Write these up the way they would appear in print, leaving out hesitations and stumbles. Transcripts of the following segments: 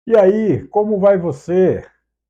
E aí, como vai você?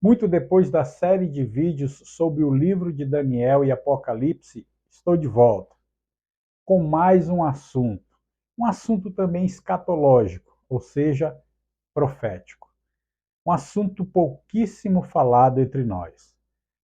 Muito depois da série de vídeos sobre o livro de Daniel e Apocalipse, estou de volta com mais um assunto também escatológico, ou seja, profético. Um assunto pouquíssimo falado entre nós.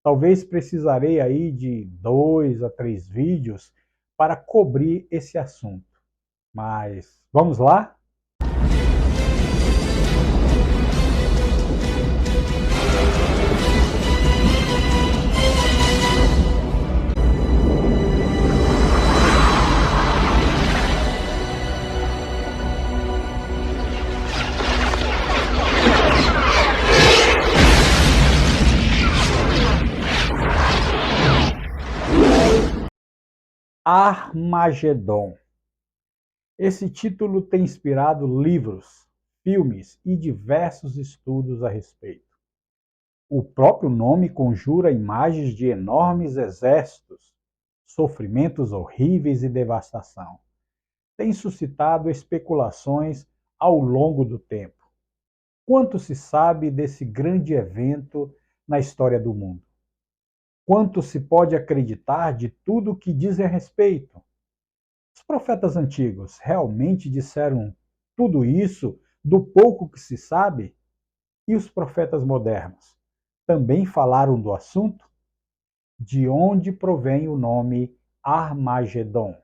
Talvez precisarei aí de 2 a 3 vídeos para cobrir esse assunto. Mas vamos lá? Armagedon. Esse título tem inspirado livros, filmes e diversos estudos a respeito. O próprio nome conjura imagens de enormes exércitos, sofrimentos horríveis e devastação. Tem suscitado especulações ao longo do tempo. Quanto se sabe desse grande evento na história do mundo? Quanto se pode acreditar de tudo o que dizem a respeito? Os profetas antigos realmente disseram tudo isso do pouco que se sabe? E os profetas modernos também falaram do assunto? De onde provém o nome Armagedon?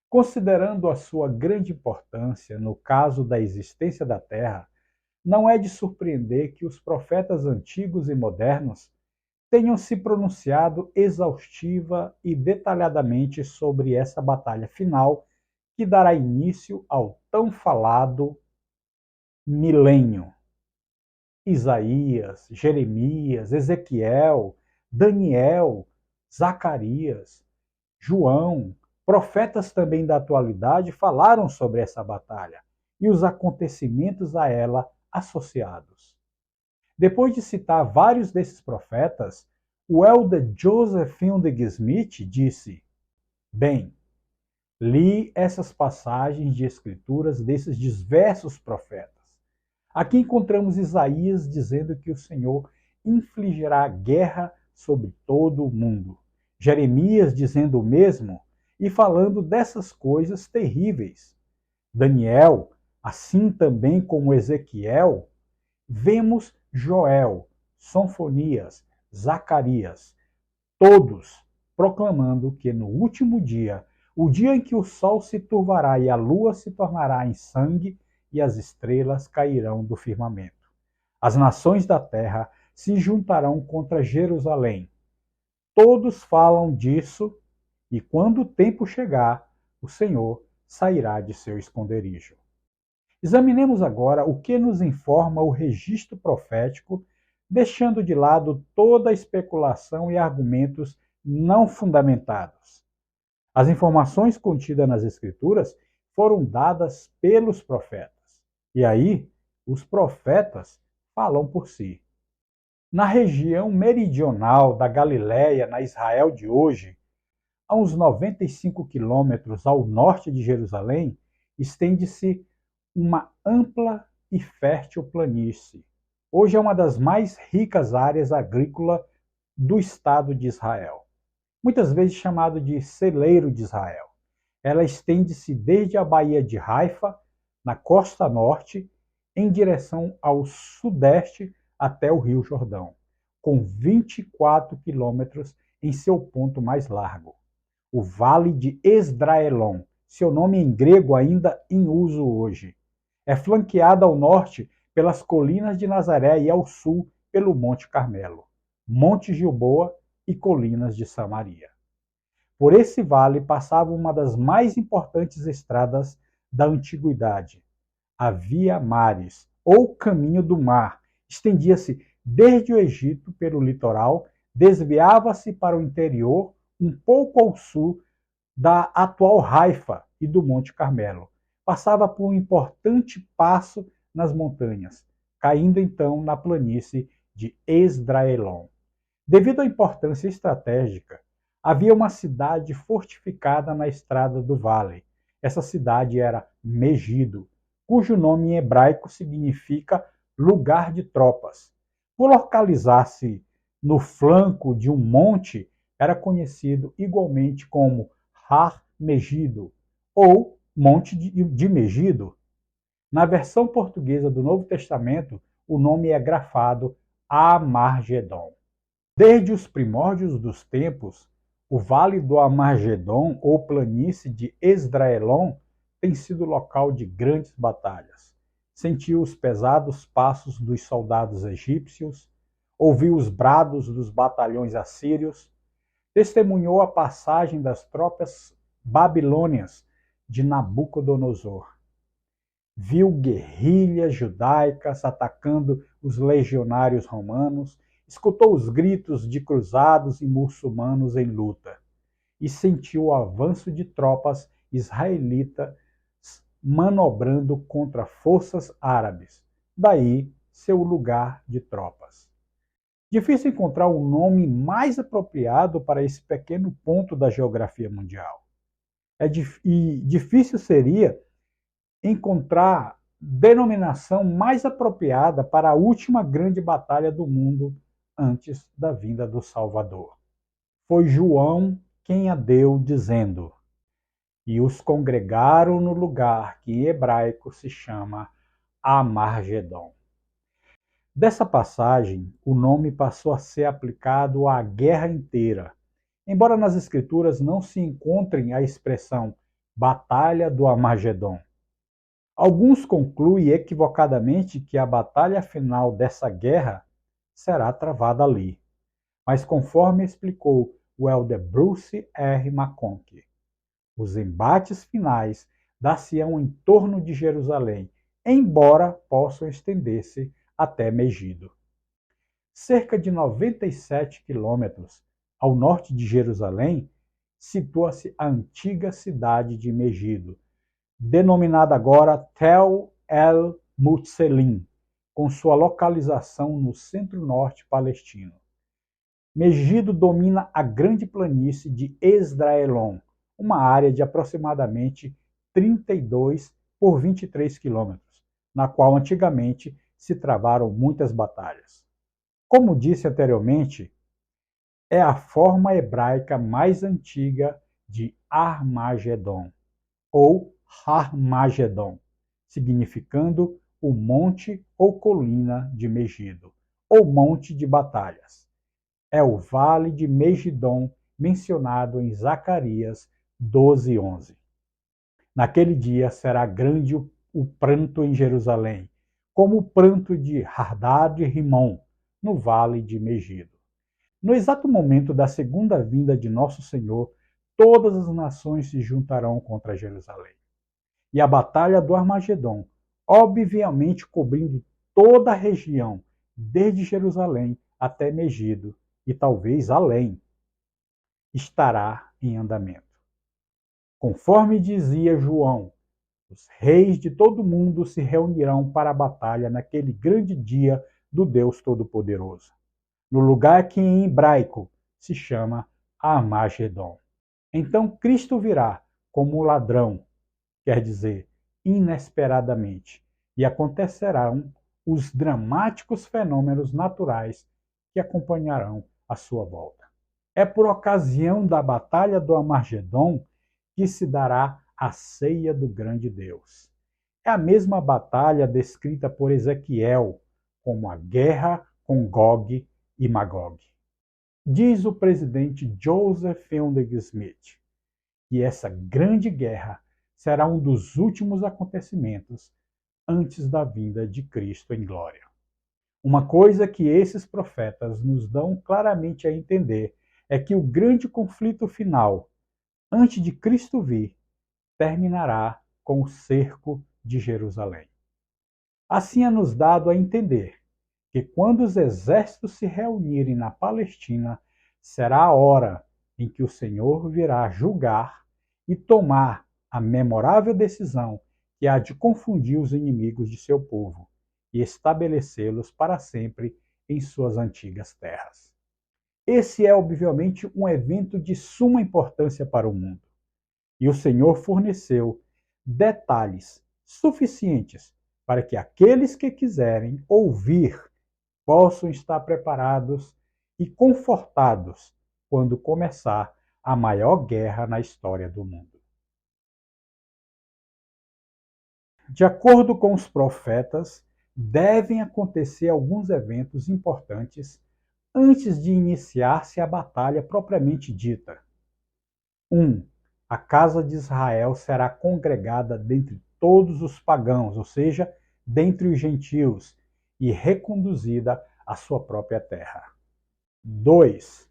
Considerando a sua grande importância no caso da existência da Terra, não é de surpreender que os profetas antigos e modernos tenham se pronunciado exaustiva e detalhadamente sobre essa batalha final que dará início ao tão falado milênio. Isaías, Jeremias, Ezequiel, Daniel, Zacarias, João, profetas também da atualidade falaram sobre essa batalha e os acontecimentos a ela associados. Depois de citar vários desses profetas, o elder Joseph Fielding Smith disse: Bem, li essas passagens de escrituras desses diversos profetas. Aqui encontramos Isaías dizendo que o Senhor infligirá guerra sobre todo o mundo. Jeremias dizendo o mesmo e falando dessas coisas terríveis. Daniel, assim também como Ezequiel, vemos Joel, Sonfonias, Zacarias, todos proclamando que no último dia, o dia em que o sol se turvará e a lua se tornará em sangue e as estrelas cairão do firmamento. As nações da terra se juntarão contra Jerusalém. Todos falam disso e quando o tempo chegar, o Senhor sairá de seu esconderijo. Examinemos agora o que nos informa o registro profético, deixando de lado toda a especulação e argumentos não fundamentados. As informações contidas nas Escrituras foram dadas pelos profetas. E aí, os profetas falam por si. Na região meridional da Galiléia, na Israel de hoje, a uns 95 quilômetros ao norte de Jerusalém, estende-se uma ampla e fértil planície. Hoje é uma das mais ricas áreas agrícolas do Estado de Israel, muitas vezes chamado de celeiro de Israel. Ela estende-se desde a Baía de Haifa, na costa norte, em direção ao sudeste até o Rio Jordão, com 24 quilômetros em seu ponto mais largo. O Vale de Esdraelon, seu nome em grego ainda em uso hoje. É flanqueada ao norte pelas colinas de Nazaré e ao sul pelo Monte Carmelo, Monte Gilboa e colinas de Samaria. Por esse vale passava uma das mais importantes estradas da antiguidade, a Via Maris, ou Caminho do Mar. Estendia-se desde o Egito pelo litoral, desviava-se para o interior, um pouco ao sul da atual Haifa e do Monte Carmelo. Passava por um importante passo nas montanhas, caindo então na planície de Esdraelon. Devido à importância estratégica, havia uma cidade fortificada na estrada do vale. Essa cidade era Megido, cujo nome em hebraico significa lugar de tropas. Por localizar-se no flanco de um monte, era conhecido igualmente como Har Megido, ou Monte de Megido. Na versão portuguesa do Novo Testamento, o nome é grafado Amargedon. Desde os primórdios dos tempos, o Vale do Amargedon, ou planície de Esdraelon, tem sido local de grandes batalhas. Sentiu os pesados passos dos soldados egípcios, ouviu os brados dos batalhões assírios, testemunhou a passagem das tropas babilônias de Nabucodonosor. Viu guerrilhas judaicas atacando os legionários romanos, escutou os gritos de cruzados e muçulmanos em luta e sentiu o avanço de tropas israelitas manobrando contra forças árabes. Daí seu lugar de tropas. Difícil encontrar um nome mais apropriado para esse pequeno ponto da geografia mundial. E difícil seria encontrar denominação mais apropriada para a última grande batalha do mundo antes da vinda do Salvador. Foi João quem a deu, dizendo: e os congregaram no lugar que em hebraico se chama Amargedon. Dessa passagem, o nome passou a ser aplicado à guerra inteira, embora nas escrituras não se encontre a expressão Batalha do Amargedon. Alguns concluem equivocadamente que a batalha final dessa guerra será travada ali. Mas conforme explicou o elder Bruce R. McConkie, os embates finais dar-se-ão em torno de Jerusalém, embora possam estender-se até Megido. Cerca de 97 quilômetros ao norte de Jerusalém, situa-se a antiga cidade de Megido, denominada agora Tel El Mutselim, com sua localização no centro-norte palestino. Megido domina a grande planície de Esdraelon, uma área de aproximadamente 32 por 23 quilômetros, na qual antigamente se travaram muitas batalhas. Como disse anteriormente, é a forma hebraica mais antiga de Armagedon, ou Harmagedon, significando o monte ou colina de Megido, ou monte de batalhas. É o vale de Megidon mencionado em Zacarias 12:11. Naquele dia será grande o pranto em Jerusalém, como o pranto de Hadad e Rimon, no vale de Megido. No exato momento da segunda vinda de nosso Senhor, todas as nações se juntarão contra Jerusalém. E a batalha do Armagedon, obviamente cobrindo toda a região, desde Jerusalém até Megido, e talvez além, estará em andamento. Conforme dizia João, os reis de todo o mundo se reunirão para a batalha naquele grande dia do Deus Todo-Poderoso, no lugar que em hebraico se chama Armagedon. Então Cristo virá como ladrão, quer dizer, inesperadamente, e acontecerão os dramáticos fenômenos naturais que acompanharão a sua volta. É por ocasião da batalha do Armagedon que se dará a ceia do grande Deus. É a mesma batalha descrita por Ezequiel como a guerra com Gog e Magog. Diz o presidente Joseph Fielding Smith que essa grande guerra será um dos últimos acontecimentos antes da vinda de Cristo em glória. Uma coisa que esses profetas nos dão claramente a entender é que o grande conflito final, antes de Cristo vir, terminará com o cerco de Jerusalém. Assim é nos dado a entender que quando os exércitos se reunirem na Palestina, será a hora em que o Senhor virá julgar e tomar a memorável decisão que há de confundir os inimigos de seu povo e estabelecê-los para sempre em suas antigas terras. Esse é, obviamente, um evento de suma importância para o mundo. E o Senhor forneceu detalhes suficientes para que aqueles que quiserem ouvir possam estar preparados e confortados quando começar a maior guerra na história do mundo. De acordo com os profetas, devem acontecer alguns eventos importantes antes de iniciar-se a batalha propriamente dita. 1. A casa de Israel será congregada dentre todos os pagãos, ou seja, dentre os gentios, e reconduzida à sua própria terra. 2.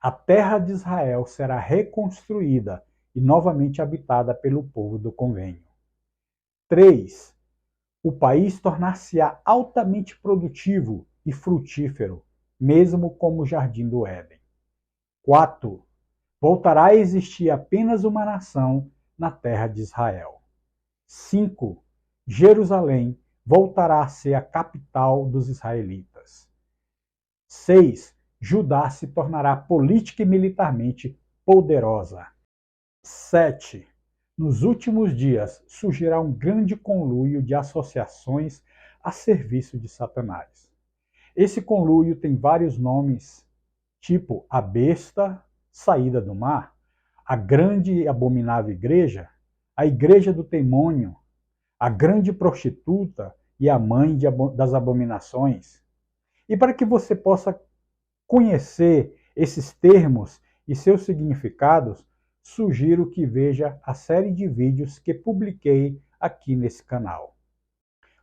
A terra de Israel será reconstruída e novamente habitada pelo povo do convênio. 3. O país tornar-se-á altamente produtivo e frutífero, mesmo como o Jardim do Éden. 4. Voltará a existir apenas uma nação na terra de Israel. 5. Jerusalém voltará a ser a capital dos israelitas. 6. Judá se tornará política e militarmente poderosa. 7. Nos últimos dias surgirá um grande conluio de associações a serviço de Satanás. Esse conluio tem vários nomes, tipo a besta saída do mar, a grande e abominável igreja, a igreja do demônio, a grande prostituta e a mãe das abominações. E para que você possa conhecer esses termos e seus significados, sugiro que veja a série de vídeos que publiquei aqui nesse canal.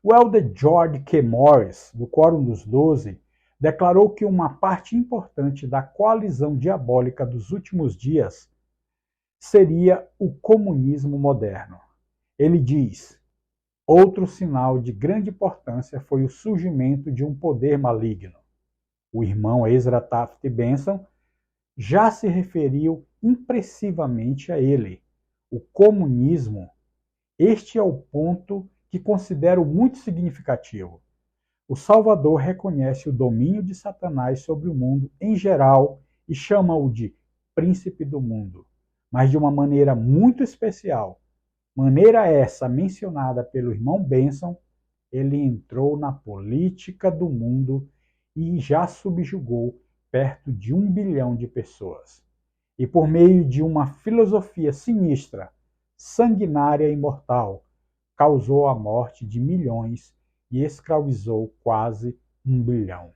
O elder George K. Morris, do Quórum dos 12, declarou que uma parte importante da coalizão diabólica dos últimos dias seria o comunismo moderno. Ele diz: outro sinal de grande importância foi o surgimento de um poder maligno. O irmão Ezra Taft Benson já se referiu impressivamente a ele, o comunismo. Este é o ponto que considero muito significativo. O Salvador reconhece o domínio de Satanás sobre o mundo em geral e chama-o de príncipe do mundo, mas de uma maneira muito especial. Maneira essa mencionada pelo irmão Benson, ele entrou na política do mundo e já subjugou perto de 1 bilhão de pessoas. E por meio de uma filosofia sinistra, sanguinária e mortal, causou a morte de milhões e escravizou quase 1 bilhão.